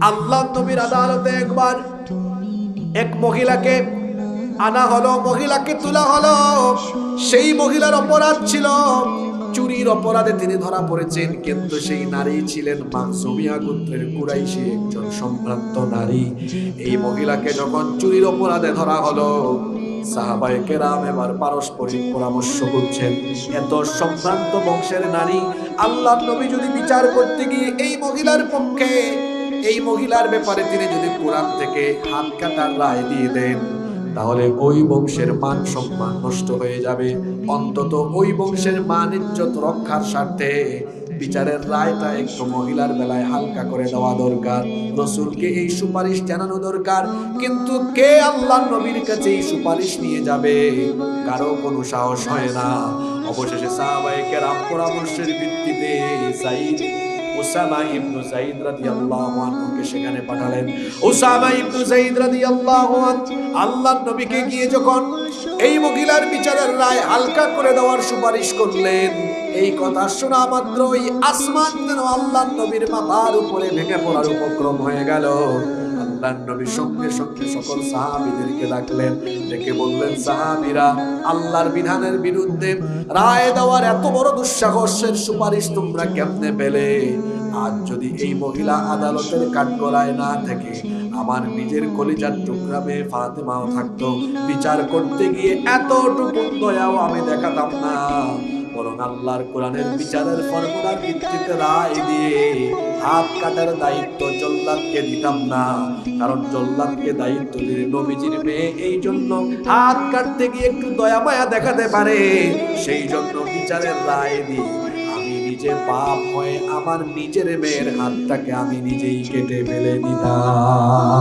আল্লাহ নবীর আদালতে একবার এক মহিলাকে আনা হলো, মহিলাকে তোলা হলো। সেই মহিলার অপরাধ ছিল চুরির অপরাধে তিনি ধরা পড়েছেন, কিন্তু সেই নারী ছিলেন মাখজুমিয়া গোত্রের কুরাইশি একজন সম্ভ্রান্ত নারী। এই মহিলাকে যখন চুরির অপরাধে ধরা হলো, সাহাবায়ে কেরাম এবার পারস্পরিক পরামর্শ করছেন, এত সম্ভ্রান্ত বংশের নারী, আল্লাহর নবী যদি বিচার করতে গিয়ে এই মহিলার পক্ষে, এই মহিলার ব্যাপারে তিনি যদি কোরআন থেকে হাত কাটার রায় দিয়ে দেন, তাহলে ওই বংশের মান সম্মান নষ্ট হয়ে যাবে। অন্তত ওই বংশের মান ইজ্জত রক্ষার স্বার্থে বিচারের রায়টা একটু মহিলার বেলায় হালকা করে দেওয়া দরকার, রাসূলকে এই সুপারিশ জানানো দরকার। কিন্তু কে আল্লাহর নবীর কাছে এই সুপারিশ নিয়ে যাবে? কারো কোনো সাহস হয় না। অবশেষে সাহাবায়ে কেরাম পরামর্শের ভিত্তিতে উসামা ইবনে যায়েদ রাদিয়াল্লাহু আনহুকে সেখানে পাঠালেন। উসামা ইবনে যায়েদ রাদিয়াল্লাহু আনহু আল্লাহর নবীকে গিয়ে যখন এই মহিলার বিচারের রায় হালকা করে দেওয়ার সুপারিশ করলেন, এই কথা শোনা মাত্রই আসমান যেন আল্লাহর নবীর মাথার উপরে ভেঙে পড়ার উপক্রম হয়ে গেল। আল্লাহর নবী সঙ্গে সঙ্গে সকল সাহাবীদেরকে ডাকলেন, ডেকে বললেন, সাহাবীরা, আল্লাহর বিধানের বিরুদ্ধে রায় দেওয়ার এত বড় দুঃসাহসের সুপারিশ তোমরা কেমনে পেলে? আজ যদি এই মহিলা আদালতের কাঠগড়ায় না থেকে আমার নিজের কলিজার টুকরা মেয়ে ফাতেমাও থাকতো, বিচার করতে গিয়ে এতটুকু দয়াও আমি দেখাতাম না, বরং আল্লাহর কোরআনের বিচারের ফর্মুলার ভিত্তিতে রায় দিয়ে হাত কাটার দায়িত্ব জল্লাদকে দিতাম না। কারণ জল্লাদকে দায়িত্ব দিলে নবীজির মেয়ে এই জন্য হাত কাটতে গিয়ে একটু দয়া মায়া দেখাতে পারে, সেই জন্য বিচারের রায় দিয়ে আমি নিজে পাপ হয়ে আমার নিজের মেয়ের হাতটাকে আমি নিজেই কেটে ফেলে দিতাম।